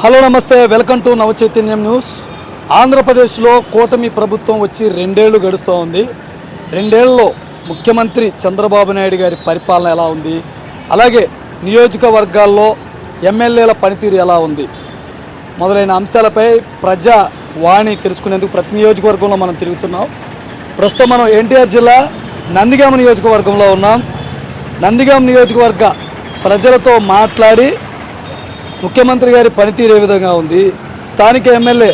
Hello నమస్తే, welcome to నవచైతన్యం news. ఆంధ్రప్రదేశ్లో కూటమి ప్రభుత్వం వచ్చి 2 ఏళ్ళు గడుస్తూ ఉంది. 2 ఏళ్లలో ముఖ్యమంత్రి చంద్రబాబు నాయుడు గారి పరిపాలన ఎలా ఉంది, అలాగే నియోజకవర్గాల్లో ఎమ్మెల్యేల పనితీరు ఎలా ఉంది మొదలైన అంశాలపై ప్రజా వాణి తెలుసుకునేందుకు ప్రతి నియోజకవర్గంలో మనం తిరుగుతున్నాం. ప్రస్తుతం మనం ఎన్టీఆర్ జిల్లా నందిగామ నియోజకవర్గంలో ఉన్నాం. నందిగామ నియోజకవర్గ ప్రజలతో మాట్లాడి ముఖ్యమంత్రి గారి పనితీరు ఏ విధంగా ఉంది, స్థానిక ఎమ్మెల్యే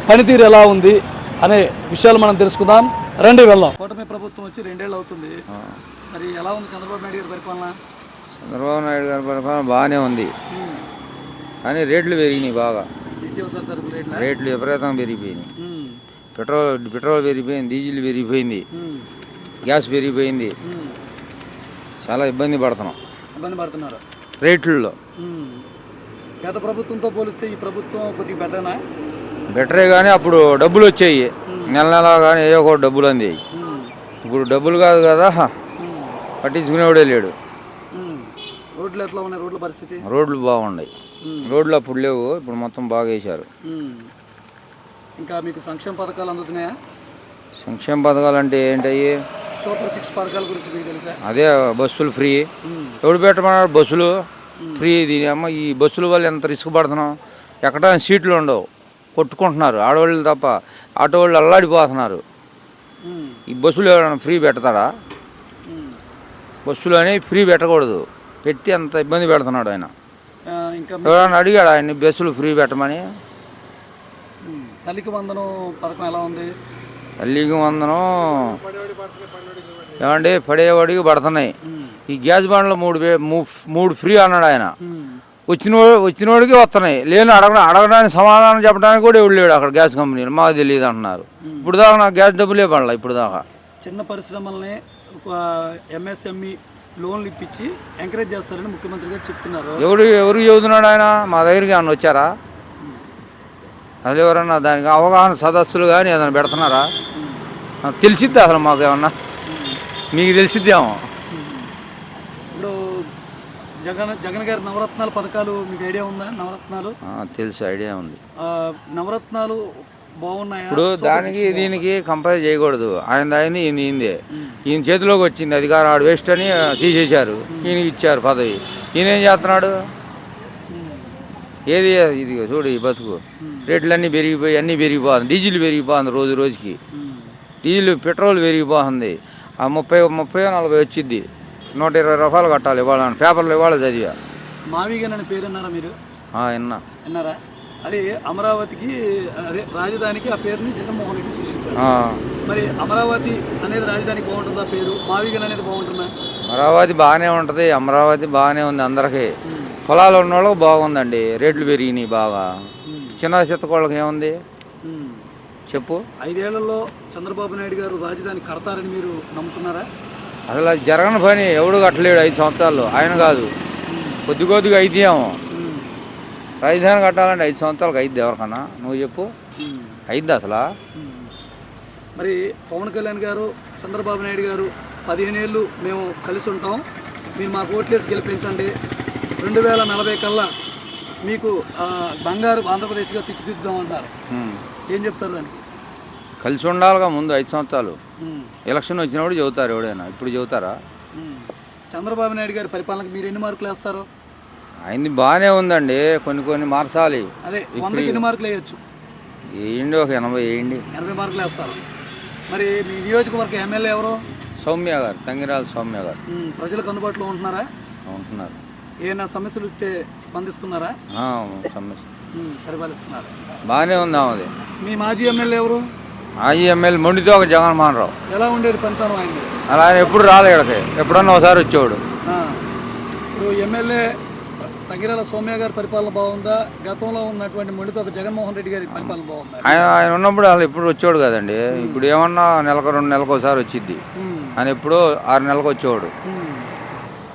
పనితీరు ఎలా ఉంది అనే విషయాలు మనం తెలుసుకుందాం. రండి వెళ్దాం. కూటమి ప్రభుత్వం వచ్చి 2 ఏళ్ళు అవుతుంది. మరి ఎలా ఉంది చంద్రబాబు నాయుడు గారి పరిపాలన? చంద్రబాబు నాయుడు గారి పరిపాలన బాగానే ఉంది, కానీ రేట్లు పెరిగినాయి బాగా. నిత్యావసర సరుకుల రేట్లు విపరీతంగా పెరిగిపోయినాయి. పెట్రోల్ పెరిగిపోయింది, డీజిల్ పెరిగిపోయింది, గ్యాస్ పెరిగిపోయింది. చాలా ఇబ్బంది పడుతున్నారు రేట్లలో. గత ప్రభుత్వంతో పోలిస్తే ఈ ప్రభుత్వం కొద్దిగా బెటరేనా? బెటరే, కానీ అప్పుడు డబ్బులు వచ్చాయి, నెల నెల కానీ ఏవో ఒక డబ్బులు అందాయి. ఇప్పుడు డబ్బులు కాదు కదా, పట్టించుకునేవాడే లేడు. రోడ్లు ఎట్లా ఉన్నాయి? రోడ్ల పరిస్థితి? రోడ్లు బాగున్నాయి. రోడ్లు అప్పుడు లేవు, ఇప్పుడు మొత్తం బాగా వేశారు. ఇంకా మీకు సంక్షేమ పథకాలు అందుతున్నాయా? సంక్షేమ పథకాలు అంటే ఏంటయ్యి? సూపర్ 6 పథకాల గురించి మీకు తెలుసా? అదే బస్సులు ఫ్రీ. ఎవడు పెట్టమన్నాడు బస్సులు ఫ్రీ? దీని అమ్మ, ఈ బస్సుల వల్ల ఎంత రిస్క్ పడుతున్నాం. ఎక్కడ సీట్లు ఉండవు, కొట్టుకుంటున్నారు ఆడవాళ్ళు తప్ప. ఆటో వాళ్ళు అల్లాడిపోతున్నారు. ఈ బస్సులు ఎవరైనా ఫ్రీ పెడతాడా? బస్సులు అని ఫ్రీ పెట్టకూడదు, పెట్టి అంత ఇబ్బంది పెడుతున్నాడు ఆయన. ఎవరైనా అడిగాడు ఆయన్ని బస్సులు ఫ్రీ పెట్టమని? తల్లికి వందనం పథకం ఎలా ఉంది? తల్లికి వందనం ఏమండి పడేవాడికి పడుతున్నాయి. ఈ గ్యాస్ బండ్లు 3 ఫ్రీ అన్నాడు ఆయన. వచ్చినోడికి వస్తున్నాయి, లేని అడగడానికి సమాధానం చెప్పడానికి కూడా ఎవడు లేడు అక్కడ గ్యాస్ కంపెనీలు. మాకు తెలియదు అంటున్నారు. ఇప్పుడు దాకా నాకు గ్యాస్ డబ్బులే పడలా. ఇప్పుడు దాకా చిన్న పరిశ్రమల్ని ఎంఎస్ఎంఈ లోన్లు ఇప్పించి ఎంకరేజ్ చేస్తారని ముఖ్యమంత్రి గారు చెప్తున్నారు. ఎవరు చెబుతున్నాడు ఆయన? మా దగ్గరికి ఏమన్నా వచ్చారా? అసలు ఎవరన్నా దానికి అవగాహన సదస్సులు కానీ ఏదైనా పెడుతున్నారా? తెలిసిద్ది అసలు మాకు ఏమన్నా? మీకు తెలిసిద్దేమో. ఇప్పుడు జగన్ గారి నవరత్నాల పథకాలు మీకు ఐడియా ఉందా? నవరత్నాలు తెలుసు, ఐడియా ఉంది. నవరత్నాలు బాగున్నాయి. ఇప్పుడు దానికి దీనికి కంపేర్ చేయకూడదు. ఆయన ఈయనదే. ఈయన చేతిలోకి వచ్చింది అధికారం, ఆడు వేస్ట్ అని తీసేశారు, ఈయనకి ఇచ్చారు పదవి. ఈయన ఏం చేస్తున్నాడు? ఏది ఇది చూడు, ఈ బతుకు రేట్లు అన్నీ పెరిగిపోయి అన్నీ పెరిగిపోతుంది. డీజిల్ పెరిగిపోతుంది రోజు రోజుకి. డీజిల్ పెట్రోల్ పెరిగిపోతుంది. ఆ 30-40 వచ్చింది. 120 రూపాయలు కట్టాలి ఇవాళ. పేపర్లు ఇవాళ చదివా. మావిగన్ అనే పేరు విన్నారా మీరు? విన్నారా? అది అమరావతికి, అదే రాజధానికి ఆ పేరుని జగన్మోహన్ రెడ్డి సూచించారు. మరి అమరావతి అనేది రాజధానికి బాగుంటుందా పేరు? మావిగన్ అనేది బాగుంటుందా? అమరావతి బాగానే ఉంటుంది. అమరావతి బాగానే ఉంది అందరికీ. పొలాలు ఉన్న వాళ్ళకి బాగుందండి. రేట్లు పెరిగినాయి బాగా. చిన్న చిత్తకోళ్ళకి ఏముంది చెప్పు? 5 ఏళ్లలో చంద్రబాబు నాయుడు గారు రాజధాని కడతారని మీరు నమ్ముతున్నారా? అసలు అది జరగని పని. ఎవడు కట్టలేడు 5 సంవత్సరాల్లో. ఆయన కాదు, కొద్దిగా అయితేమో. రాజధాని కట్టాలంటే 5 సంవత్సరాలకు అయిద్ది ఎవరికన్నా? నువ్వు చెప్పు, అయిద్ది అసలు? మరి పవన్ కళ్యాణ్ గారు, చంద్రబాబు నాయుడు గారు 15 ఏళ్ళు మేము కలిసి ఉంటాం, మీరు మాకు ఓట్లేసి గెలిపించండి, 2040 కల్లా మీకు బంగారు ఆంధ్రప్రదేశ్గా తీర్చిదిద్దాం అంటారు. ఏం చెప్తారు దానికి? కలిసి ఉండాలిగా ముందు 5 సంవత్సరాలు. ఎలక్షన్ వచ్చినప్పుడు చెబుతారు ఎవడైనా, ఇప్పుడు చెబుతారా? చంద్రబాబు నాయుడు గారి పరిపాలనకు మీరు ఎన్ని మార్కులు వేస్తారు? ఆయనది బాగానే ఉందండి, కొన్ని మార్చాలి. అదే 100కి ఎన్ని మార్కులు వేయచ్చు? వేయండి, ఒక 80 వేయండి. 80 మార్కులు వేస్తారు. మరి మీ నియోజకవర్గ ఎమ్మెల్యే ఎవరు? సౌమ్య గారు, తంగిరాల సౌమ్య గారు. ప్రజలకు అందుబాటులో ఉంటున్నారా? ఉంటున్నారు. ఏమైనా సమస్యలు ఇస్తే స్పందిస్తున్నారా? పరిపాలిస్తున్నారు. బాగానే ఉంది ఆమెది. మీ మాజీ ఎమ్మెల్యే ఎవరు? మాజీ ఎమ్మెల్యే మొండితో ఒక జగన్మోహన్ రావు. ఎలా ఉండేది పనితనం ఆయనది? అలా ఆయన ఎప్పుడు రాలే ఇక్కడికి, ఎప్పుడన్నా ఒకసారి వచ్చేవాడు. ఇప్పుడు ఎమ్మెల్యే తంగిరాల సౌమ్య గారి పరిపాలన బాగుందా? గతంలో ఉన్నటువంటి మొండితో ఒక జగన్మోహన్ రెడ్డి గారి పరిపాలన బాగుందా? ఆయన ఉన్నప్పుడు అసలు ఎప్పుడు వచ్చేవాడు కదండి. ఇప్పుడు ఏమన్నా నెలకు 2 నెలలకు ఒకసారి వచ్చింది. ఆయన ఎప్పుడో 6 నెలలకు వచ్చేవాడు.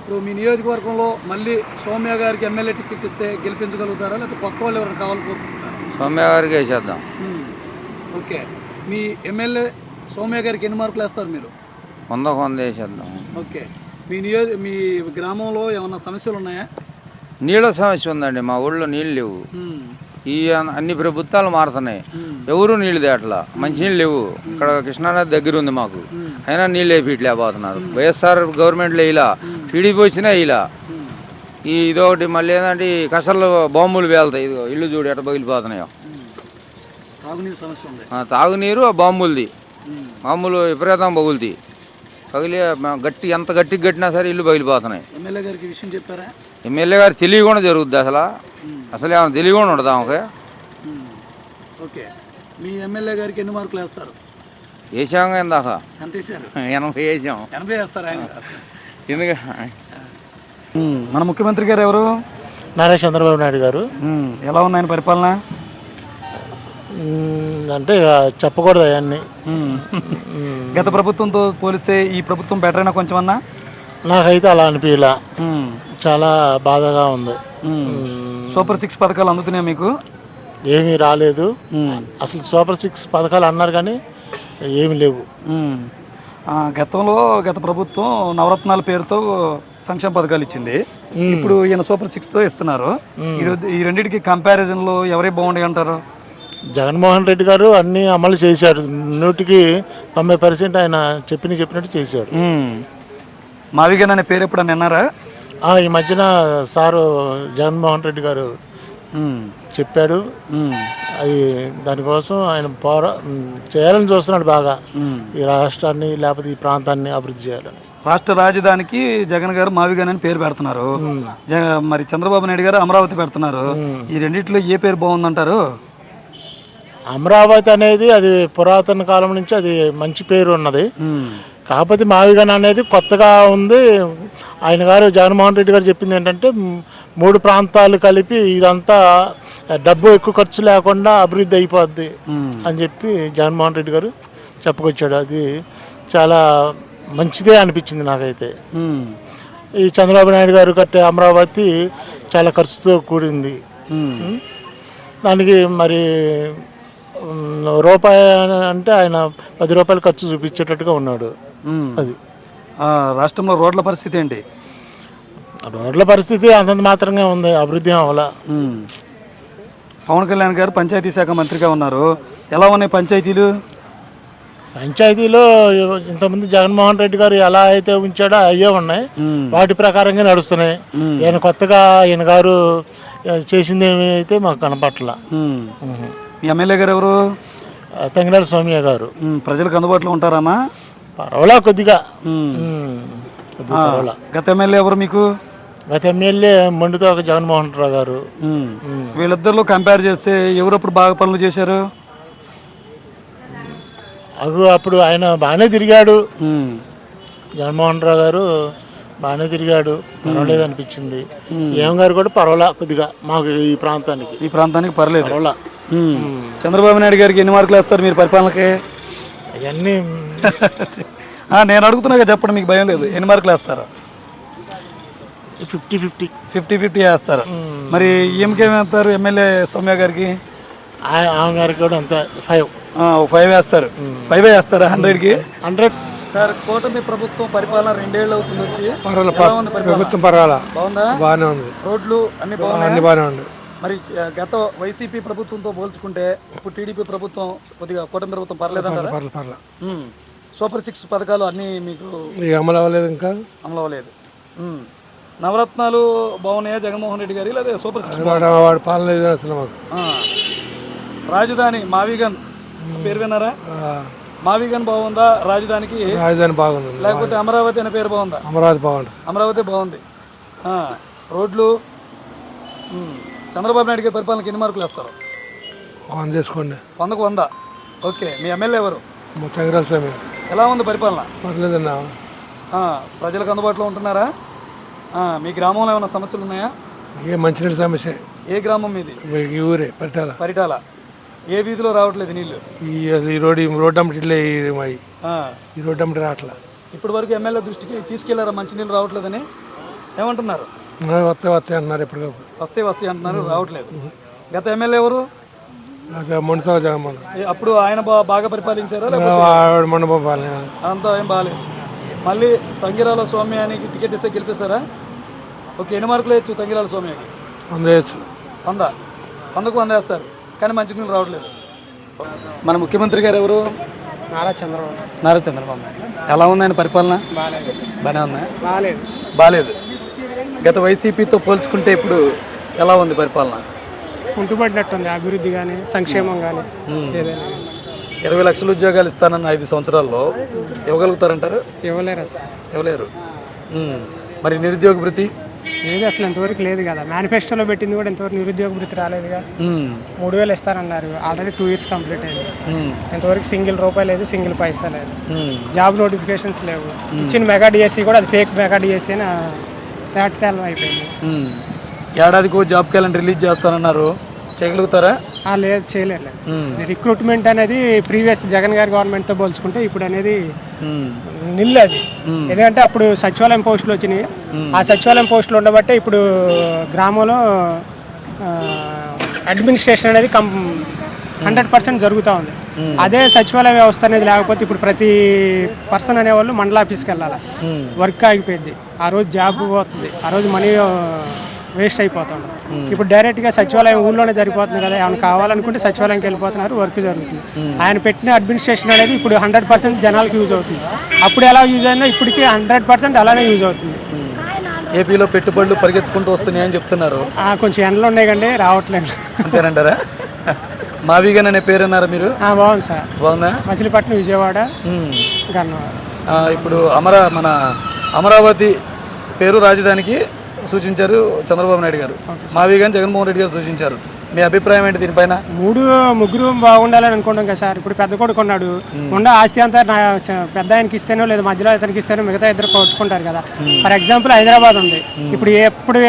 ఇప్పుడు మీ నియోజకవర్గంలో మళ్ళీ సౌమ్య గారికి ఎమ్మెల్యే టికెట్ ఇస్తే గెలిపించగలుగుతారా, లేకపోతే కొత్త వాళ్ళు ఎవరైనా కావాలనుకుంటున్నారా? సౌమ్య గారికి వేసేద్దాం. ఓకే. మీ ఎమ్మెల్యే సౌమ్య గారికి ఎన్ని మార్కులు వేస్తారు మీరు? 100 వేసేద్దాం. ఓకే. మీ గ్రామంలో ఏమన్నా సమస్యలు ఉన్నాయా? నీళ్ళ సమస్య ఉందండి, మా ఊళ్ళో నీళ్ళు లేవు. ఈ అన్ని ప్రభుత్వాలు మారుతున్నాయి, ఎవరు నీళ్ళు తేటలా, మంచినీళ్ళు లేవు. ఇక్కడ కృష్ణానది దగ్గర ఉంది మాకు, అయినా నీళ్ళు వేయట్లేకపోతున్నారు. వైఎస్ఆర్ గవర్నమెంట్లో ఇలా, టీడీపీ వచ్చినా ఇలా. ఇదొకటి మళ్ళీ ఏంటంటే ఈ కసర్లు బాంబులు పేలుతాయి, ఇదిగో ఇల్లు చూడు ఎట్ట పగిలిపోతున్నాయో. తాగునీరు ఆ బాంబులది, బాంబులు విపరీతం పగులుతాయి. పగిలి గట్టి ఎంత గట్టిగా కట్టినా సరే ఇల్లు పగిలిపోతున్నాయి. ఎమ్మెల్యే గారికి విషయం చెప్పారా? ఎమ్మెల్యే గారు తెలియకుండా జరుగుద్ది, అసలు ఏమైనా తెలియకుండా ఉండదు ఆమెకి. ఓకే, మీ ఎమ్మెల్యే గారికి ఎన్ని మార్కులు వేస్తారు? వేసాం ఇందాక, ఎంత వేసారు? 80 వేసాం. 80 వేస్తారు ఆయన. ఎందుకు? మన ముఖ్యమంత్రి గారు ఎవరు? నారా చంద్రబాబు నాయుడు గారు. ఎలా ఉంది ఆయన పరిపాలన? అంటే ఇక చెప్పకూడదు అవన్నీ. గత ప్రభుత్వంతో పోలిస్తే ఈ ప్రభుత్వం బెటర్ అయినా కొంచెమన్నా? నాకైతే అలా అనిపించలా, చాలా బాధగా ఉంది. సూపర్ 6 పథకాలు అందుతున్నాయి మీకు? ఏమీ రాలేదు అసలు. సూపర్ 6 పథకాలు అన్నారు కానీ ఏమి లేవు. గతంలో గత ప్రభుత్వం నవరత్నాల పేరుతో సంక్షేమ పథకాలు ఇచ్చింది, ఇప్పుడు ఈయన సూపర్ 6తో ఇస్తున్నారు. ఈ రెండింటికి కంపారిజన్లో ఎవరే బాగుండే అంటారు? జగన్మోహన్ రెడ్డి గారు అన్నీ అమలు చేశాడు, 100% ఆయన చెప్పినట్టు చేశాడు. మావిగన్ అనే పేరు ఎప్పుడన్నా విన్నారా? ఈ మధ్యన సారు జగన్మోహన్ రెడ్డి గారు చెప్పాడు, అది దానికోసం ఆయన చేయాలని చూస్తున్నాడు బాగా, ఈ రాష్ట్రాన్ని లేకపోతే ఈ ప్రాంతాన్ని అభివృద్ధి చేయాలని. రాష్ట్ర రాజధానికి జగన్ గారు మావిగన్ అని పేరు పెడుతున్నారు, మరి చంద్రబాబు నాయుడు గారు అమరావతి పెడుతున్నారు. ఈ రెండిట్లో ఏ పేరు బాగుందంటారు? అమరావతి అనేది అది పురాతన కాలం నుంచి అది మంచి పేరు ఉన్నది, కాకపోతే మావిగన్ అనేది కొత్తగా ఉంది. ఆయన గారు జగన్మోహన్ రెడ్డి గారు చెప్పింది ఏంటంటే 3 ప్రాంతాలు కలిపి ఇదంతా డబ్బు ఎక్కువ ఖర్చు లేకుండా అభివృద్ధి అయిపోద్ది అని చెప్పి జగన్మోహన్ రెడ్డి గారు చెప్పుకొచ్చాడు. అది చాలా మంచిదే అనిపించింది నాకైతే. ఈ చంద్రబాబు నాయుడు గారు కట్టే అమరావతి చాలా ఖర్చుతో కూడింది, దానికి మరి రూపాయి అంటే ఆయన 10 రూపాయలు ఖర్చు చూపించేటట్టుగా ఉన్నాడు. అది రాష్ట్రంలో రోడ్ల పరిస్థితి ఏంటి? రోడ్ల పరిస్థితి అంతంత మాత్రంగా ఉంది, అభివృద్ధి అవ్వాల. పవన్ కళ్యాణ్ గారు పంచాయతీ శాఖ మంత్రిగా ఉన్నారు, ఎలా ఉన్నాయి పంచాయతీలు? పంచాయతీలో ఇంతకుముందు జగన్మోహన్ రెడ్డి గారు ఎలా అయితే ఉంచాడో అయ్యే ఉన్నాయి, వాటి ప్రకారంగా నడుస్తున్నాయి. ఈయన కొత్తగా ఈయన గారు చేసింది ఏమి అయితే మాకు కనపట్ల. మీ ఎమ్మెల్యే గారు ఎవరు? తంగిరాల సౌమ్య గారు. ప్రజలకు అందుబాటులో ఉంటారమ్మా? పర్వాలా కొద్దిగా. గత ఎమ్మెల్యే ఎవరు మీకు? గత ఎమ్మెల్యే మొండితో ఒక జగన్మోహన్ రావు గారు. వీళ్ళిద్దరిలో కంపేర్ చేస్తే ఎవరప్పుడు బాగా పనులు చేశారు? అప్పుడు ఆయన బాగానే తిరిగాడు, జగన్మోహన్ రావు గారు బాగానే తిరిగాడు, పర్వాలేదు అనిపించింది. ఏం గారు కూడా పర్వాలా కొద్దిగా మాకు ఈ ప్రాంతానికి పర్లేదు. పర్వాలా. చంద్రబాబు నాయుడు గారికి ఎన్ని మార్కులు వేస్తారు మీరు పరిపాలనకి? అవన్నీ నేను అడుగుతున్నా చెప్పండి, మీకు భయం లేదు. ఎన్ని మార్కులు వేస్తారు? 50-50 వేస్తారు. మరి ఈఎంకేమి వేస్తారు ఎమ్మెల్యే సౌమ్య గారికి? ఆమె గారికి కూడా అంత 5 వేస్తారు. 5 వేస్తారా 100కి? 100. సార్, కూటమి ప్రభుత్వం పరిపాలన 2 ఏళ్ళు అవుతుంది వచ్చి. ప్రభుత్వం పర్వాలా, బాగుందా? బాగానే ఉంది. రోడ్లు అన్ని అన్ని బాగానే ఉంది. మరి గత వైసీపీ ప్రభుత్వంతో పోల్చుకుంటే ఇప్పుడు టీడీపీ ప్రభుత్వం కొద్దిగా కూటమి ప్రభుత్వం పర్లేదంటారా? పర్లే. సూపర్ 6 పథకాలు అన్నీ మీకు అమలు అవ్వలేదు, ఇంకా అమలు అవ్వలేదు. నవరత్నాలు బాగున్నాయా జగన్మోహన్ రెడ్డి గారి, లేదా సూపర్ 6? వాడు పాలన అసలు మాకు. రాజధాని మావిగన్ పేరు విన్నారా? మావిగన్ బాగుందా రాజధానికి? రాజధాని బాగుంది. లేకపోతే అమరావతి అనే పేరు బాగుందా? అమరావతి బాగుంది. అమరావతి బాగుంది. రోడ్లు చంద్రబాబు నాయుడు గారి పరిపాలనకి ఎన్ని మార్కులు వేస్తారు? 100 చేసుకోండి. 100కు 100. ఓకే, మీ ఎమ్మెల్యే ఎవరు? తంగిరాల స్వామి. ఎలా ఉంది పరిపాలన? పర్లేదన్నా. ప్రజలకు అందుబాటులో ఉంటున్నారా? మీ గ్రామంలో ఏమైనా సమస్యలు ఉన్నాయా? ఏ మంచినీళ్ళ సమస్య? ఏ గ్రామం మీది? ఈ ఊరే పరిటాల. ఏ వీధిలో రావట్లేదు నీళ్లు? ఈ రోడ్డు అమ్మటిలే, ఈ రోడ్డు అమ్మటి రావట్లా. ఇప్పటి వరకు ఎమ్మెల్యే దృష్టికి తీసుకెళ్లారా మంచినీళ్ళు రావట్లేదని? ఏమంటున్నారు? వస్తాయి అంటున్నారు, ఎప్పటికప్పుడు వస్తాయి అంటున్నారు, రావట్లేదు. గత ఎమ్మెల్యే ఎవరు? మొండితో జగన్మోహన్. అప్పుడు ఆయన బాగా పరిపాలించారా? అంతా ఏం బాగాలేదు. మళ్ళీ తంగిరాల స్వామ్యానికి టికెట్ ఇస్తే గెలిపిస్తారా? ఓకే, ఎన్ని మార్కులు వేయచ్చు తంగిరాల సోమయ్యకి? అందవచ్చు. 100కు 100 వేస్తారు, కానీ మంచినీళ్ళు రావట్లేదు. మన ముఖ్యమంత్రి గారు ఎవరు? నారా చంద్రబాబు. నారా చంద్రబాబు నాయుడు. ఎలా ఉంది ఆయన పరిపాలన? బాగానే ఉందా? బాగాలేదు. గత వైసీపీతో పోల్చుకుంటే ఇప్పుడు ఎలా ఉంది పరిపాలన? కుంటుపడినట్టుంది అభివృద్ధి కానీ సంక్షేమం కానీ ఏదైనా. 20 లక్షల ఉద్యోగాలు ఇస్తానన్న 5 సంవత్సరాల్లో ఇవ్వగలుగుతారంటారు? ఇవ్వలేరు అసలు. ఇవ్వలేరు. మరి నిరుద్యోగ భృతి ఏది అసలు ఇంతవరకు లేదు కదా. మేనిఫెస్టోలో పెట్టింది కూడా ఇంతవరకు నిరుద్యోగ భృతి రాలేదుగా. 3000 ఇస్తారన్నారు, ఆల్రెడీ 2 years కంప్లీట్ అయింది. ఇంతవరకు ₹1 లేదు, ₹1 లేదు. జాబ్ నోటిఫికేషన్స్ లేవు. ఇచ్చిన మెగా డిఎస్సి కూడా అది ఫేక్ మెగా డిఎస్సి అని తేటతెల్లం అయిపోయింది. ఏడాదికి జాబ్ క్యాలెండర్ రిలీజ్ చేస్తానన్నారు, చేయగలుగుతారా? లేదు, చేయలేరు. రిక్రూట్మెంట్ అనేది ప్రీవియస్ జగన్ గారి గవర్నమెంట్తో పోల్చుకుంటే ఇప్పుడు అనేది నిల్ అది. ఎందుకంటే అప్పుడు సచివాలయం పోస్టులు వచ్చినాయి. ఆ సచివాలయం పోస్టులు ఉండబట్టే ఇప్పుడు గ్రామంలో అడ్మినిస్ట్రేషన్ అనేది 100% జరుగుతూ ఉంది. అదే సచివాలయ వ్యవస్థ అనేది లేకపోతే ఇప్పుడు ప్రతి పర్సన్ అనేవాళ్ళు మండల ఆఫీస్కి వెళ్ళాలి, వర్క్ ఆగిపోయింది, ఆ రోజు జాబ్ పోతుంది, ఆ రోజు మనీ వేస్ట్ అయిపోతుంది. ఇప్పుడు డైరెక్ట్గా సచివాలయం ఊళ్ళోనే జరిగిపోతుంది కదా. ఏమైనా కావాలనుకుంటే సచివాలయంకి వెళ్ళిపోతున్నారు, వర్క్ జరుగుతుంది. ఆయన పెట్టిన అడ్మినిస్ట్రేషన్ అనేది ఇప్పుడు 100% జనాలకు యూజ్ అవుతుంది. అప్పుడు ఎలా యూజ్ అయిందో ఇప్పటికీ 100% అలానే యూజ్ అవుతుంది. ఏపీలో పెట్టుబడులు పరిగెత్తుకుంటూ వస్తున్నాయని చెప్తున్నారు. కొంచెం ఎండలు ఉన్నాయి కండి, రావట్లేదు. అంతేనంటారా? మావిగన్ అనే పేరు అన్నారు మీరు? బాగుంది సార్. బాగుందా? మచిలీపట్నం, విజయవాడ, గన్నవరం. ఇప్పుడు మన అమరావతి పేరు రాజధానికి సూచించారు చంద్రబాబు నాయుడు గారు, మావిగన్ జగన్మోహన్ రెడ్డి గారు సూచించారు. మీ అభిప్రాయం ఏంటి దీనిపైన? ముగ్గురు బాగుండాలని అనుకుంటాం కదా సార్. ఇప్పుడు పెద్ద కొడుకు ఉన్నాడు, ఆస్తి అంతా పెద్ద ఆయనకి ఇస్తేనో లేదా మధ్యలో అతనికి ఇస్తేనో మిగతా ఇద్దరు కొట్టుకుంటారు కదా. ఫర్ ఎగ్జాంపుల్ హైదరాబాద్ ఉంది. ఇప్పుడు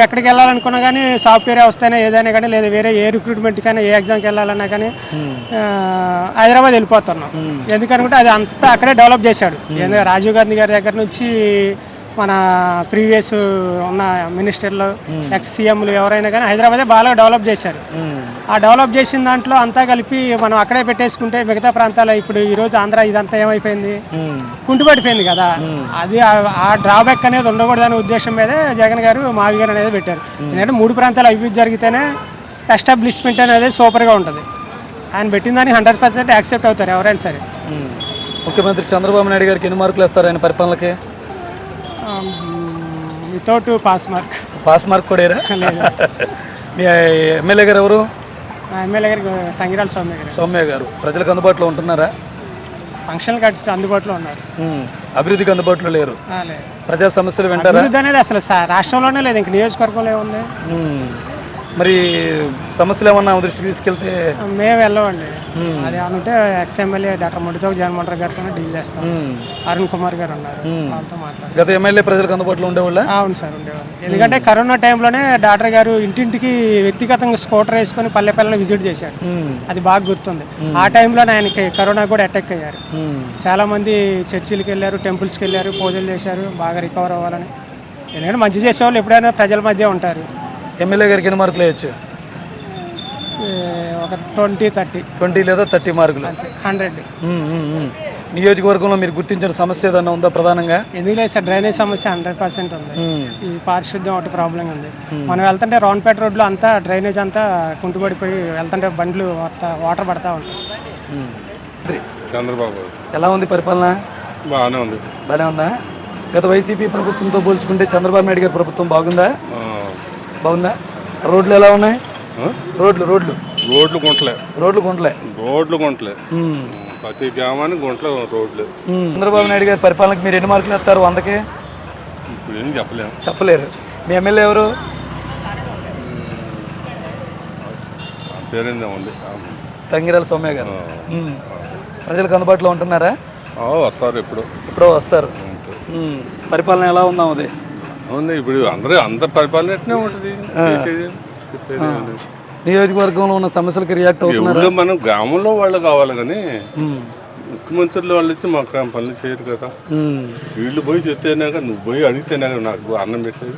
ఎక్కడికి వెళ్ళాలనుకున్నా కానీ సాఫ్ట్వేర్ వస్తేనే ఏదైనా కానీ లేదా వేరే ఏ రిక్రూట్మెంట్ కానీ ఏ ఎగ్జామ్కి వెళ్ళాలన్నా కానీ హైదరాబాద్ వెళ్ళిపోతున్నాం. ఎందుకనుకుంటే అది అంతా అక్కడే డెవలప్ చేశాడు. ఎందుకంటే రాజీవ్ గాంధీ గారి దగ్గర నుంచి మన ప్రీవియస్ ఉన్న మినిస్టర్లు, ఎక్స్ సీఎంలు ఎవరైనా కానీ హైదరాబాదే బాగా డెవలప్ చేశారు. ఆ డెవలప్ చేసిన దాంట్లో అంతా కలిపి మనం అక్కడే పెట్టేసుకుంటే మిగతా ప్రాంతాలు ఇప్పుడు ఈరోజు ఆంధ్ర ఇదంతా ఏమైపోయింది, కుంటుపడిపోయింది కదా. అది ఆ డ్రాబ్యాక్ అనేది ఉండకూడదనే ఉద్దేశం మీదే జగన్ గారు మావిగారు అనేది పెట్టారు. ఎందుకంటే 3 ప్రాంతాలు అభివృద్ధి జరిగితేనే ఎస్టాబ్లిష్మెంట్ అనేది సూపర్గా ఉంటుంది. ఆయన పెట్టిన దానికి 100% యాక్సెప్ట్ అవుతారు ఎవరైనా సరే. ముఖ్యమంత్రి చంద్రబాబు నాయుడు గారికి ఎన్ని మార్కులు వేస్తారు ఆయన పరిపాలనకి? Without pass mark. Pass mark కూడా మీ ఎమ్మెల్యే గారు ఎవరు? ఎమ్మెల్యే గారు తంగిరాల సౌమ్య గారు. ప్రజలకు అందుబాటులో ఉంటున్నారా? ఫంక్షన్ కార్డ్స్ అందుబాటులో ఉన్నారు, అభివృద్ధికి అందుబాటులో లేరు. ప్రజా సమస్యలు వింటారా? అభివృద్ధి అనేది అసలు రాష్ట్రంలోనే లేదు, ఇంక నియోజకవర్గంలో ఉంది. మరి సమస్యలు ఏమన్నా దృష్టికి తీసుకెళ్తే? మేము వెళ్ళవండి. అది అనుంటే ఎక్స్ఎమ్మెల్యే డాక్టర్ ముడితో జగన్మోహన్ రెడ్డి గారితో డీల్ చేస్తాం. అరుణ్ కుమార్ గారు ఉన్నారు, వాళ్ళతో మాట్లాడారు. గత ఎమ్మెల్యే ప్రజలకు అందుబాటులో ఉండేవాళ్ళ? అవును సార్, ఉండేవాళ్ళు. ఎందుకంటే కరోనా టైంలోనే డాక్టర్ గారు ఇంటింటికి వ్యక్తిగతంగా స్కూటర్ వేసుకొని పల్లె పల్లెని విజిట్ చేశారు. అది బాగా గుర్తుంది. ఆ టైంలోనే ఆయనకి కరోనా కూడా అటాక్ అయ్యారు. చాలా మంది చర్చిలకు వెళ్ళారు, టెంపుల్స్కి వెళ్ళారు, పూజలు చేశారు బాగా రికవర్ అవ్వాలని. ఎందుకంటే మంచి చేసేవాళ్ళు ఎప్పుడైనా ప్రజల మధ్య ఉంటారు. ఎమ్మెల్యే గారికి ఎన్ని మార్కులు వేయచ్చు? ఒక 20 లేదా 30 మార్కులు. 100. నియోజకవర్గంలో మీరు గుర్తించిన సమస్య ఏదన్నా ఉందా ప్రధానంగా? ఎందుకు లేదు సార్, డ్రైనేజ్ సమస్య 100% ఉంది. ఈ పారిశుద్ధ్యం ఒకటి ప్రాబ్లం ఉంది. మనం వెళ్తుంటే రౌండ్పేట రోడ్లో అంతా డ్రైనేజ్ అంతా కుంటుపడిపోయి వెళ్తుంటే బండ్లు వాటర్ పడతా ఉంటాయి. చంద్రబాబు ఎలా ఉంది పరిపాలన? బాగానే ఉంది. బాగానే ఉందా? గత వైసీపీ ప్రభుత్వంతో పోల్చుకుంటే చంద్రబాబు నాయుడు గారి ప్రభుత్వం బాగుందా? బాగుందా? రోడ్లు ఎలా ఉన్నాయి? రోడ్లు గుంటలే. ప్రతి గ్రామానికి గుంటలే రోడ్లు. చంద్రబాబు నాయుడు గారి పరిపాలనకి మీరు ఎన్ని మార్కులు ఇస్తారు 100కి? ఇప్పుడు ఏం చెప్పలేరు. మీ ఎమ్మెల్యే ఎవరు? పేరేందా ఉంది, తంగిరాల సౌమ్య గారు. ప్రజలకు అందుబాటులో ఉంటున్నారా? వస్తారు, ఎప్పుడో వస్తారు. పరిపాలన ఎలా ఉందా? అది ఉంది. ఇప్పుడు అందరి పరిపాలన ఎట్నే ఉంటుంది. నియోజకవర్గంలో ఉన్న సమస్యలకి రియాక్ట్ అవుతున్నారు. మనం గ్రామంలో వాళ్ళు కావాలి కానీ ముఖ్యమంత్రులు వాళ్ళు ఇచ్చి మాకు పనులు చేయరు కదా. వీళ్ళు పోయి చెప్తేనాక నువ్వు పోయి అడిగితేనాక నాకు అన్నం పెట్టేది.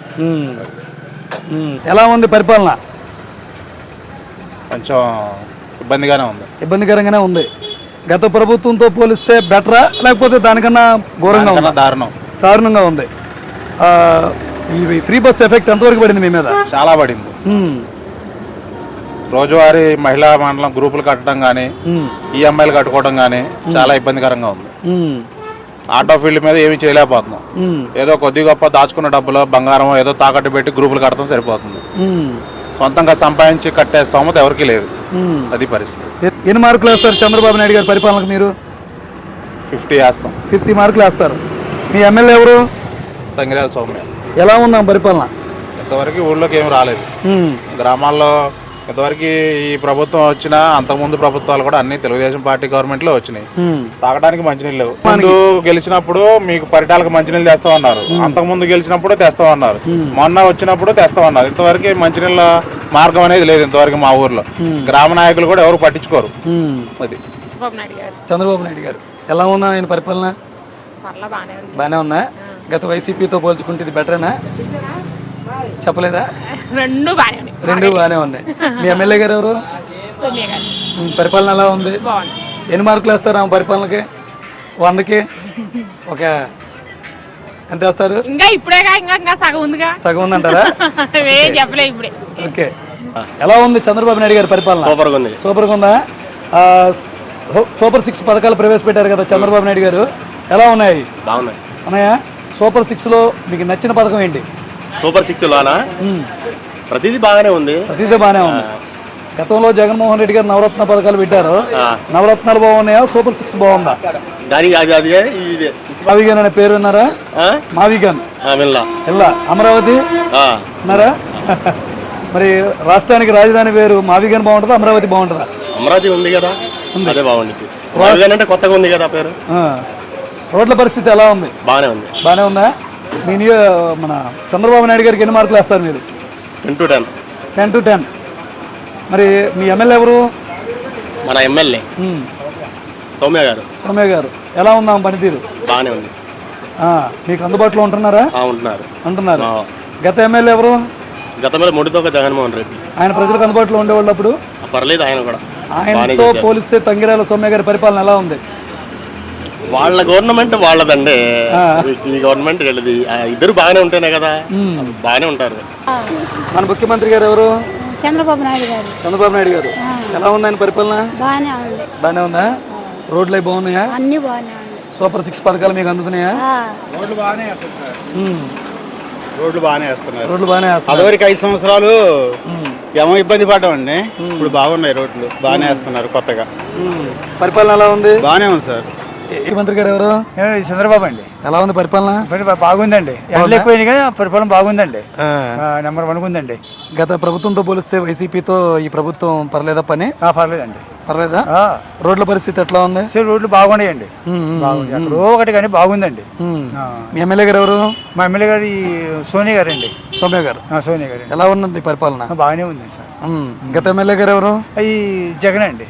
ఎలా ఉంది పరిపాలన? కొంచెం ఇబ్బందికరంగానే ఉంది. గత ప్రభుత్వంతో పోలిస్తే బెటరా లేకపోతే దానికన్నా ఘోరంగా ఉందా? దారుణంగా ఉంది. ఈ ఫ్రీ బస్ ఎఫెక్ట్ ఎంతవరకు పడింది మీ మీద? చాలా పడింది. ఉమ్, రోజువారీ మహిళా మండలం గ్రూపులు కట్టడం కానీ ఈఎంఐలు కట్టుకోవడం కానీ చాలా ఇబ్బందికరంగా ఉంది. ఉమ్, ఆటో ఫీల్డ్ మీద ఏమీ చేయలేకపోతున్నాం. ఉమ్, ఏదో కొద్ది గొప్ప దాచుకున్న డబ్బులు బంగారం ఏదో తాకట్టు పెట్టి గ్రూపులు కట్టడం సరిపోతుంది. ఉమ్, సొంతంగా సంపాదించి కట్టేస్తామో ఎవరికి లేదు. ఉమ్. అది పరిస్థితి. ఎన్ని మార్కులు వేస్తారు చంద్రబాబు నాయుడు గారి పరిపాలనకు మీరు? 50 వేస్తాం. 50 మార్కులు వేస్తారు. మీ ఎమ్మెల్యే ఎవరు? తంగిరాల సౌమ్య. ఎలా ఉందా పరిపాలన? ఇంతవరకు ఊళ్ళోకి ఏమి రాలేదు. ఉమ్, గ్రామాల్లో ఇంతవరకు ఈ ప్రభుత్వం వచ్చినా అంతకుముందు ప్రభుత్వాలు కూడా అన్ని తెలుగుదేశం పార్టీ గవర్నమెంట్లో వచ్చినాయి. ఉమ్, తాగడానికి మంచినీళ్ళు లేవు. ముందు గెలిచినప్పుడు మీకు పరిటాలకు మంచినీళ్ళు తెస్తామన్నారు, అంతకుముందు గెలిచినప్పుడు తెస్తామన్నారు, మొన్న వచ్చినప్పుడు తెస్తామన్నారు. ఇంతవరకు మంచినీళ్ళ మార్గం అనేది లేదు ఇంతవరకు మా ఊర్లో. గ్రామ నాయకులు కూడా ఎవరు పట్టించుకోరు. ఉమ్. అది చంద్రబాబు నాయుడు గారు ఎలా ఉందా ఆయన పరిపాలన? బాగానే ఉందా? గత వైసీపీతో పోల్చుకుంటే ఇది బెటరేనా? చెప్పలేదా? రెండు బాగానే ఉన్నాయి. మీ ఎమ్మెల్యే గారు ఎవరు? పరిపాలన ఎలా ఉంది? ఎన్ని మార్కులు వేస్తారు ఆమె పరిపాలనకి? 100కి ఒక ఎంత వేస్తారు? ఇంకా ఇప్పుడే ఇంకా సగం ఉందిగా. సగం ఉందంటారా? ఏం చెప్పలే ఇప్పుడే. ఓకే. ఎలా ఉంది చంద్రబాబు నాయుడు గారి పరిపాలన? సూపర్గా ఉందా? సూపర్ 6 పథకాలు ప్రవేశపెట్టారు కదా చంద్రబాబు నాయుడు గారు, ఎలా ఉన్నాయి? బాగున్నాయి. ఉన్నాయా? సూపర్ 6లో మీకు నచ్చిన పథకం ఏంటి? సూపర్ 6లోనా ప్రతిదీ బాగానే ఉంది. ప్రతిదీ బాగానే ఉంది. గతంలో జగన్మోహన్ రెడ్డి గారు నవరత్న పథకాలు పెట్టారు. నవరత్నాలు బాగున్నాయా? సూపర్ 6 బాగుందా? మావిగన్ అనే పేరు విన్నారా? మావిగన్ ఇలా అమరావతి ఉన్నారా? మరి రాష్ట్రానికి రాజధాని పేరు మావిగన్ బాగుంటుందా అమరావతి బాగుంటుందా? అమరావతి ఉంది కదా, అదే బాగుంటుంది. అంటే కొత్తగా ఉంది కదా పేరు. రోడ్ల పరిస్థితి ఎలా ఉంది? బాగానే ఉందా? మీ మన చంద్రబాబు నాయుడు గారికి ఎన్ని మార్కులు వేస్తారు మీరు? 10 to 10. 10 to 10. మరి మీ ఎమ్మెల్యే ఎవరు? మన ఎమ్మెల్యే సౌమ్య గారు. ఎలా ఉందా పనితీరు? బాగానే ఉంది. మీకు అందుబాటులో ఉంటున్నారా? ఉంటున్నారు. గత ఎమ్మెల్యే ఎవరు? గత మీద ముడితోక జగన్మోహన్ రెడ్డి. ఆయన ప్రజలకు అందుబాటులో ఉండేవాళ్ళు అప్పుడు? పర్లేదు, ఆయన కూడా. ఆయనతో పోలిస్తే తంగిరాల సౌమ్య గారి పరిపాలన ఎలా ఉంది? వాళ్ళ గవర్నమెంట్ వాళ్ళదండి, ఈ గవర్నమెంట్ వెళ్ళదు. ఇద్దరు బాగానే ఉంటేనే కదా బాగానే ఉంటారు. మన ముఖ్యమంత్రి గారు ఎవరు? చంద్రబాబు నాయుడు గారు. ఎలా ఉంది ఆయన పరిపాలన? బాగానే ఉందా? రోడ్లు అవి బాగున్నాయా? అన్ని బాగానే ఉంది. సూపర్ 6 పథకాలు మీకు అందుతున్నాయా? రోడ్లు బాగానే వేస్తున్నారు. రోడ్లు బాగానే వేస్తున్నారు. అదివరకు 5 సంవత్సరాలు ఏమో ఇబ్బంది పడ్డామండి. ఇప్పుడు బాగున్నాయి రోడ్లు, బాగానే వేస్తున్నారు కొత్తగా. పరిపాలన ఎలా ఉంది? బాగానే ఉంది సార్. ముఖ్యమంత్రి గారు ఎవరు? చంద్రబాబు అండి. ఎలా ఉంది పరిపాలన? బాగుందండి. ఎండలు ఎక్కువైనాయి కదా, పరిపాలన బాగుందండి. నెంబర్ 1 ఉందండి. గత ప్రభుత్వంతో పోలిస్తే వైసీపీతో ఈ ప్రభుత్వం పర్లేదా పని? పర్లేదండి. పర్లేదా? రోడ్ల పరిస్థితి ఎట్లా ఉంది? రోడ్లు బాగున్నాయండి. అక్కడ ఒకటి కానీ బాగుందండి. మీ ఎమ్మెల్యే గారు ఎవరు? మా ఎమ్మెల్యే గారు సోనియా గారు అండి. సౌమ్య గారు. ఎలా ఉన్నది పరిపాలన? బాగానే ఉంది సార్. గత ఎమ్మెల్యే గారు ఎవరు? జగన్ అండి.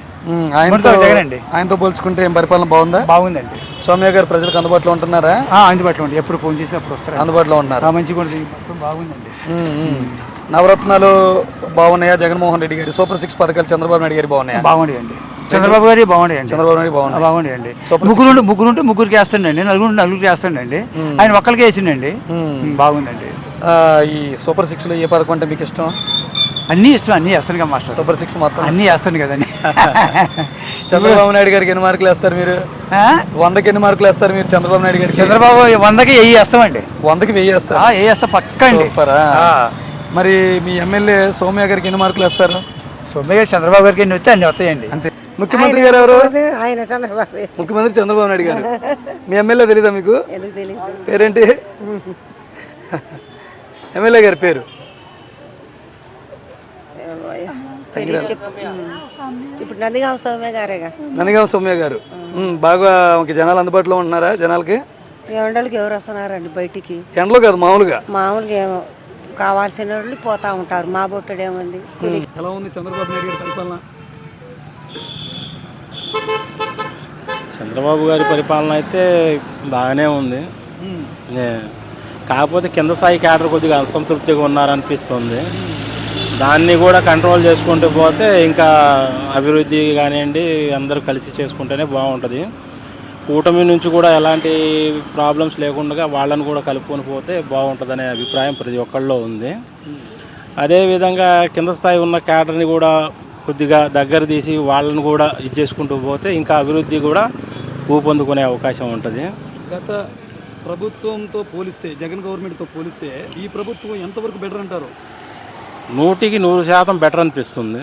ఆయనతో పోల్చుకుంటే ఏం పరిపాలన బాగుందా? బాగుందండి. సౌమ్య గారు ప్రజలకు అందుబాటులో ఉంటున్నారా? అందుబాటులో ఉండి ఎప్పుడు ఫోన్ చేసి అప్పుడు వస్తారు. అందుబాటులో ఉన్నారు. మంచిగా బాగుందండి. నవరత్నాలు బాగున్నాయా? జగన్మోహన్ రెడ్డి గారి సూపర్ 6 పథకాలు చంద్రబాబు నాయుడు గారి బాగున్నాయా? బాగున్నాయండి. చంద్రబాబు గారి బాగున్నాయండి. చంద్రబాబు నాయుడు బాగున్నాయండి. ముగ్గురుంటే ముగ్గురికి వేస్తాడండి, నలుగురికి వేస్తాడండి. ఆయన ఒక్కరికి వేసిండండి. బాగుందండి. ఈ సూపర్ 6లో ఏ పథకం అంటే మీకు ఇష్టం? అన్నీ ఇష్టం, అన్నీ వేస్తాను కదా మాస్టర్. సూపర్ 6 మొత్తం అన్నీ వేస్తాను కదండి. చంద్రబాబు నాయుడు గారికి ఎన్ని మార్కులు వేస్తారు మీరు? 100కి ఎన్ని మార్కులు వేస్తారు మీరు చంద్రబాబు నాయుడు గారికి? చంద్రబాబు 100కి 1000 వేస్తామండి. 100కి 1000 వేస్తారు? 1000 వేస్తా పక్కా అండి. మరి మీ ఎమ్మెల్యే సౌమ్య గారికి ఎన్ని మార్కులు వేస్తారు? సౌమ్య గారు చంద్రబాబు గారికి ఎన్ని వస్తే అన్ని వస్తాయండి. అంతే. ముఖ్యమంత్రి గారు ఎవరు? ఆయన చంద్రబాబు. ముఖ్యమంత్రి చంద్రబాబు నాయుడు గారు. మీ ఎమ్మెల్యే తెలీదా మీకు? పేరేంటి ఎమ్మెల్యే గారి పేరు? ఇప్పుడు నందిగామ సౌమ్య గారేగా. నందిగామ సౌమ్య గారు. బాగా జనాలు అందుబాటులో ఉంటున్నారా? జనాలకి ఎండలకి ఎవరు వస్తున్నారండి బయటికి? ఎండలో కాదు, మామూలుగా ఏమో కావాల్సిన వాళ్ళు పోతా ఉంటారు. మా బొట్టడేముంది. ఎలా ఉంది చంద్రబాబు నాయుడు గారి పరిపాలన? చంద్రబాబు గారి పరిపాలన అయితే బాగానే ఉంది. కాకపోతే కింద స్థాయి క్యాడర్ కొద్దిగా అసంతృప్తిగా ఉన్నారనిపిస్తుంది. దాన్ని కూడా కంట్రోల్ చేసుకుంటూ పోతే ఇంకా అభివృద్ధి కానివ్వండి అందరూ కలిసి చేసుకుంటేనే బాగుంటుంది. కూటమి నుంచి కూడా ఎలాంటి ప్రాబ్లమ్స్ లేకుండా వాళ్ళని కూడా కలుపుకొని పోతే బాగుంటుందనే అభిప్రాయం ప్రతి ఒక్కళ్ళలో ఉంది. అదేవిధంగా కింద స్థాయి ఉన్న క్యాడర్ని కూడా కొద్దిగా దగ్గర తీసి వాళ్ళని కూడా ఇచ్చేసుకుంటూ పోతే ఇంకా అభివృద్ధి కూడా ఊపందుకునే అవకాశం ఉంటుంది. గత ప్రభుత్వంతో పోలిస్తే, జగన్ గవర్నమెంట్తో పోలిస్తే ఈ ప్రభుత్వం ఎంతవరకు బెటర్ అంటారు? 100% బెటర్ అనిపిస్తుంది.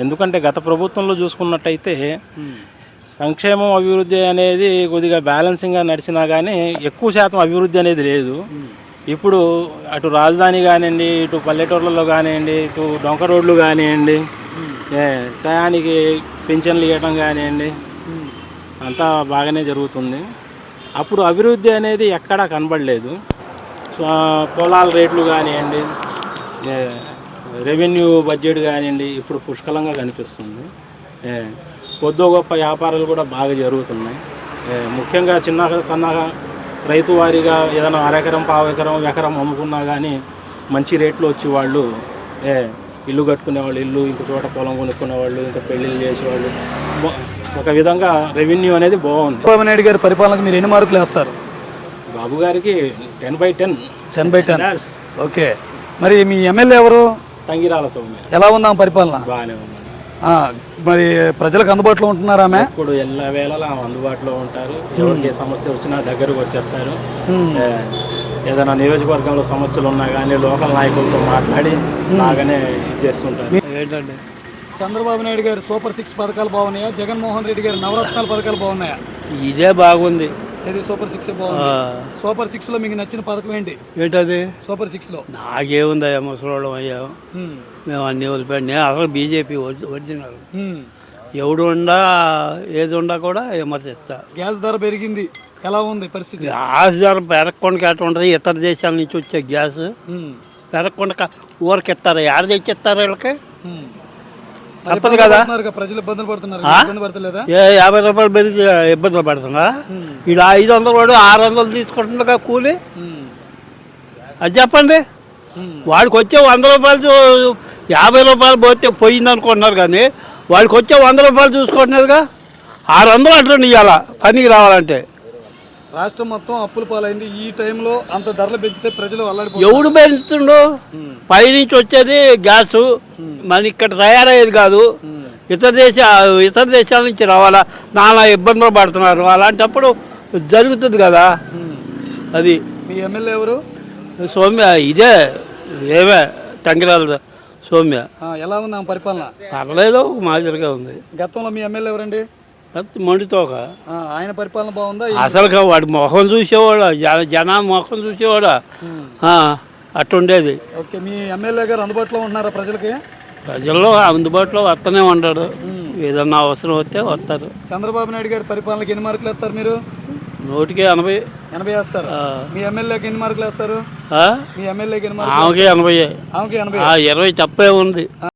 ఎందుకంటే గత ప్రభుత్వంలో చూసుకున్నట్టయితే సంక్షేమం అభివృద్ధి అనేది కొద్దిగా బ్యాలెన్సింగ్గా నడిచినా కానీ ఎక్కువ శాతం అభివృద్ధి అనేది లేదు. ఇప్పుడు అటు రాజధాని కానివ్వండి, ఇటు పల్లెటూర్లలో కానివ్వండి, ఇటు డొంక రోడ్లు కానివ్వండి, టయానికి పింఛన్లు ఇవ్వడం కానివ్వండి, అంతా బాగానే జరుగుతుంది. అప్పుడు అభివృద్ధి అనేది ఎక్కడా కనబడలేదు. పొలాల రేట్లు కానివ్వండి, రెవెన్యూ బడ్జెట్ కానివ్వండి ఇప్పుడు పుష్కలంగా కనిపిస్తుంది. కొద్దో గొప్ప వ్యాపారాలు కూడా బాగా జరుగుతున్నాయి. ముఖ్యంగా చిన్న సన్నగా రైతు వారీగా ఏదైనా అరెకరం, పావు ఎకరం, ఎకరం అమ్ముకున్నా కానీ మంచి రేట్లు వచ్చి వాళ్ళు ఇల్లు కట్టుకునేవాళ్ళు, ఇల్లు ఇంక చోట పొలం కొనుక్కునేవాళ్ళు, ఇంకా పెళ్ళిళ్ళు చేసేవాళ్ళు, ఒక విధంగా రెవెన్యూ అనేది బాగుంది. చంద్రబాబు నాయుడు గారి పరిపాలనకు మీరు ఎన్ని మార్కులు వేస్తారు? బాబు గారికి 10/10. 10/10. ఓకే. మరి మీ ఎమ్మెల్యే ఎవరు? తంగిరాల సౌమ్య. ఎలా ఉందా పరిపాలన? బాగానే ఉంది. మరి ప్రజలకు అందుబాటులో ఉంటున్నారా? ఆమె ఇప్పుడు ఎల్ల వేళలా అందుబాటులో ఉంటారు. ఎవరికి సమస్య వచ్చినా దగ్గరకు వచ్చేస్తారు. ఏదైనా నియోజకవర్గంలో సమస్యలు ఉన్నా కానీ లోకల్ నాయకులతో మాట్లాడి బాగానే ఇచ్చేస్తుంటారు. ఏంటంటే చంద్రబాబు నాయుడు గారి సూపర్ 6 పథకాలు బాగున్నాయా, జగన్మోహన్ రెడ్డి గారి నవరత్నాల పథకాలు బాగున్నాయా? ఇదే బాగుంది. ఇది సూపర్ 6 బాగుంది. సూపర్ 6 లో మీకు నచ్చిన పథకం ఏంటి? ఏంటది? సూపర్ 6 లో నాకేముందయ్యా, ముసలోళ్ళం అయ్యా, మేము అన్ని వదిలిపెట్టి అసలు బీజేపీ ఒరిజినల్. ఎవడు ఉండా ఏది ఉండా కూడా విమర్శిస్తా. గ్యాస్ ధర పెరిగింది, ఎలా ఉంది పరిస్థితి? గ్యాస్ ధర పెరగకుండా ఎట్లా ఉంటుంది? ఇతర దేశాల నుంచి వచ్చే గ్యాస్ పెరగకుండా ఊరికి ఇస్తారు, యాడ తెచ్చిస్తారు వీళ్ళకి? తప్పదు కదా. ప్రజలు ఇబ్బందులు పడుతున్నారు, ఇబ్బంది పడతలేదా? 50 రూపాయలు పెరిగి ఇబ్బందులు పడుతున్నా. ఇక్కడ 500 కూడా 600 తీసుకుంటుండగా కూలి. అది చెప్పండి. వాడికి వచ్చే 100 రూపాయలు 50 రూపాయలు పోతే పోయింది అనుకుంటున్నారు, కానీ వాడికి వచ్చే 100 రూపాయలు చూసుకుంటున్నదిగా. 600 అట్లా ఇవ్వాలా పనికి రావాలంటే. రాష్ట్రం మొత్తం అప్పుల పాలైంది. ఈ టైంలో అంత ధరలు పెంచితే ప్రజలు అల్లాడిపోతారు. ఎవడు పెంచుతుండు? పైనుంచి వచ్చేది గ్యాసు, మన ఇక్కడ తయారయ్యేది కాదు. ఇతర దేశాల నుంచి రావాలా, నానా ఇబ్బందులు పడుతున్నారు. అలాంటప్పుడు జరుగుతుంది కదా. అది మీ ఎమ్మెల్యే ఎవరు? సౌమ్య. ఇదే ఏమే తంగిరాల సౌమ్య. ఎలా ఉంది ఆమె పరిపాలన? పర్లేదు, మాదిరిగా ఉంది. గతంలో మీ ఎమ్మెల్యే ఎవరండి? మొండితోక. ఆయన పరిపాలన బాగుందా? అసలు వాడి మొహం చూసేవాడు, జనాల మొహం చూసేవాడు, అట్టుండేది. ఓకే. మీ ఎమ్మెల్యే గారు అందుబాటులో ఉంటున్నారా ప్రజలకి? ప్రజల్లో అందుబాటులో వస్తూనే ఉంటాడు. ఏదన్నా అవసరం వస్తే వస్తారు. చంద్రబాబు నాయుడు గారి పరిపాలనకి ఎన్ని మార్కులు వేస్తారు మీరు? 100కి 80. 80 వేస్తారు. మీ ఎమ్మెల్యేకి ఎన్ని మార్కులు వేస్తారు? మీ ఎమ్మెల్యేకి ఎన్ని మార్కులు? ఆమెకి 80. ఆమెకి 80. 20 తప్పే ఉంది.